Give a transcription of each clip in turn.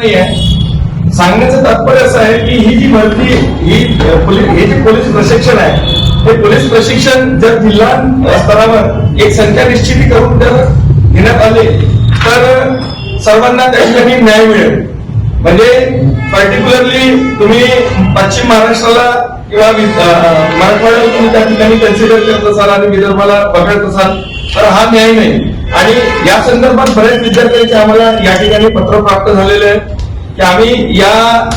नाहीये. सांगण्याचं तात्पर्य असं आहे की ही जी भरती हे जे पोलीस प्रशिक्षण आहे हे पोलीस प्रशिक्षण जर जिल्हा स्तरावर एक संख्या निश्चिती करून जर घेण्यात आले तर सर्वांना त्या ठिकाणी न्याय मिळेल. म्हणजे पर्टिक्युलरली तुम्ही पश्चिम महाराष्ट्राला किंवा मराठवाड्याला तुम्ही त्या ठिकाणी कन्सिडर करत असाल आणि विदर्भाला वगळत असाल तर हा न्याय नाही. आणि या संदर्भात बरेच विद्यार्थ्यांचे आम्हाला या ठिकाणी पत्र प्राप्त झालेले आहे की आम्ही या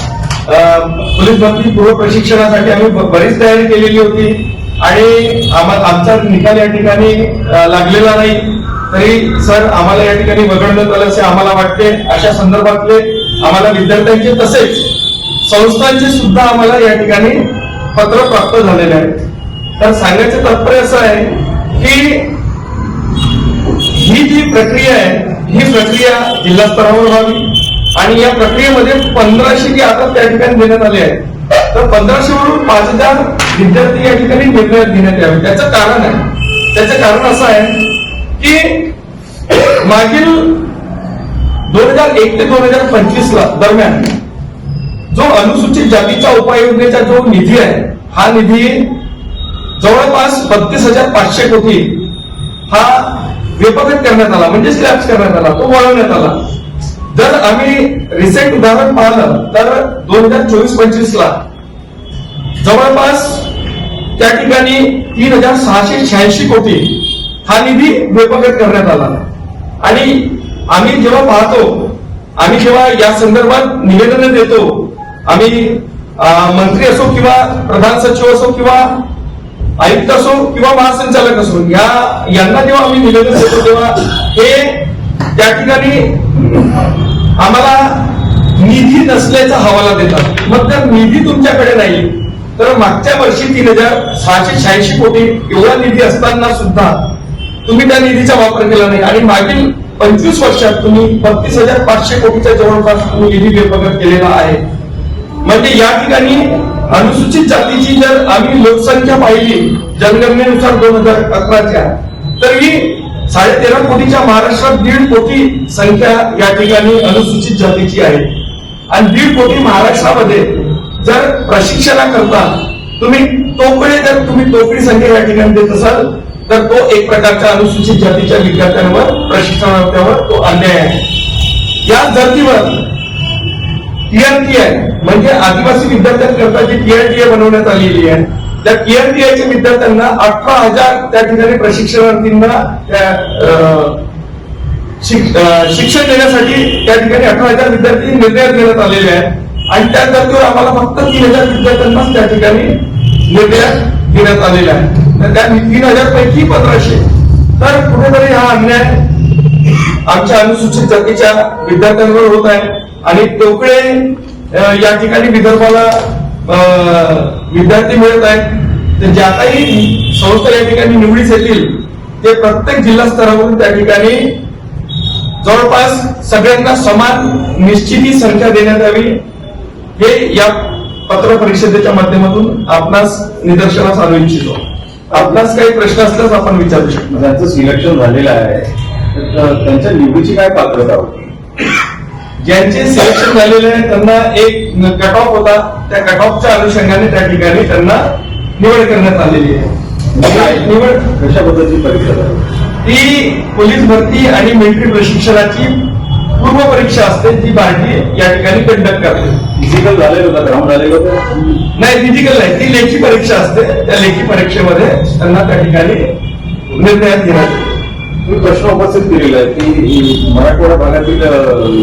पोलीस भरती पूर्व प्रशिक्षणासाठी आम्ही बरीच तयारी केलेली होती आणि आमचा निकाल या ठिकाणी लागलेला नाही तरी सर आम्हाला या ठिकाणी वगळण्यात आलं असे आम्हाला वाटते. अशा संदर्भातले आम्हाला विद्यार्थ्यांचे तसेच संस्थांचे सुद्धा आम्हाला या ठिकाणी पत्र प्राप्त झालेले आहे. तर सांगायचं तात्पर्य असं आहे की ही जी प्रक्रिया आहे ही प्रक्रिया जिल्हा स्तरावर व्हावी आणि या प्रक्रियेमध्ये 1500 जी आता त्या ठिकाणी देण्यात आले आहेत तर 1500 वरून 5000 विद्यार्थी या ठिकाणी निर्णय घेण्यात यावे. त्याचं कारण आहे त्याचं कारण असं आहे की मागील 2001 ते 2025 दरम्यान जो अनुसूचित जातीच्या उपाययोजनेचा जो निधी आहे हा निधी जवळपास 32,500 कोटी हा व्यपगत करण्यात आला म्हणजे स्लॅब्स करण्यात आला तो वळवण्यात आला. जर आम्ही रिसेंट उदाहरण पाहिलं तर 2024-25 ला जवळपास त्या ठिकाणी 3,686 कोटी हा निधी व्यपगत करण्यात आला. आणि आम्ही जेव्हा पाहतो आम्ही जेव्हा या संदर्भात निवेदन देतो आम्ही मंत्री असो किंवा प्रधान सचिव असो किंवा आयुक्त असो किंवा महासंचालक असो यांना जेव्हा आम्ही निवेदन देतो तेव्हा हे त्या ठिकाणी आम्हाला निधी नसल्याचा हवाला देतात. मग जर निधी तुमच्याकडे नाही तर मागच्या वर्षी 3,686 कोटी एवढा निधी असताना सुद्धा तुम्ही त्या निधीचा वापर केला नाही आणि मागील 25 वर्षात तुम्ही 32,500 कोटीच्या जवळपास तुम्ही निधी व्यपगत केलेला आहे. म्हणजे या ठिकाणी अनुसूचित जातीची जर आम्ही लोकसंख्या पाहिली जनगणनेनुसार 2011च्या तर ही 13.5 कोटीच्या महाराष्ट्रात 1.5 कोटी संख्या या ठिकाणी अनुसूचित जातीची आहे. आणि 1.5 कोटी महाराष्ट्रामध्ये जर प्रशिक्षणाकरता तुम्ही तोकडी संख्या या ठिकाणी देत असाल तर तो एक प्रकारच्या अनुसूचित जातीच्या विद्यार्थ्यांवर प्रशिक्षणार्थ्यावर तो अन्याय आहे. या धर्तीवर TRTI म्हणजे आदिवासी विद्यार्थ्यांकरता जी TRTI बनवण्यात आलेली आहे त्या TRTIच्या विद्यार्थ्यांना 18,000 त्या ठिकाणी प्रशिक्षणार्थींना शिक्षण देण्यासाठी त्या ठिकाणी 18,000 विद्यार्थी निर्णय घेण्यात आलेले आहेत आणि त्या धर्तीवर आम्हाला फक्त 3,000 विद्यार्थ्यांनाच त्या ठिकाणी निर्णय देण्यात आलेला आहे. तर त्या 3,000 पैकी 1500 तर कुठेतरी हा अन्याय आमच्या अनुसूचित जातीच्या विद्यार्थ्यांवर होत आहे. आणि तोकडे या ठिकाणी विदर्भाला विद्यार्थी मिळत आहेत तर ज्या काही संस्था या ठिकाणी निवडीस येतील ते प्रत्येक जिल्हा स्तरावरून त्या ठिकाणी जवळपास सगळ्यांना समान निश्चिती संख्या देण्यात यावी हे या पत्र परिषदेच्या माध्यमातून आपणास निदर्शनास आणू इच्छितो. आपणास काही प्रश्न असल्यास आपण विचारू शकतो. ज्यांचं सिलेक्शन झालेलं आहे त्यांच्या निवडीची काय पात्रता होती? ज्यांचे सिलेक्शन झालेले आहे त्यांना एक कट ऑफ होता त्या कट ऑफच्या अनुषंगाने त्या ठिकाणी त्यांना निवड करण्यात आलेली आहे. निवड कशा पद्धतीची परीक्षा झाली? ती पोलीस भरती आणि मिलिटरी प्रशिक्षणाची पूर्व परीक्षा असते जी बार्टी या ठिकाणी कंडक्ट करते. फिजिकल झालेलं होतं ग्राउंड झालेलं होतं? नाही फिजिकल नाही ती लेखी परीक्षा असते. त्या लेखी परीक्षेमध्ये त्यांना त्या ठिकाणी निर्णयात घेण्यात मी प्रश्न उपस्थित केलेला आहे की मराठवाडा भागातील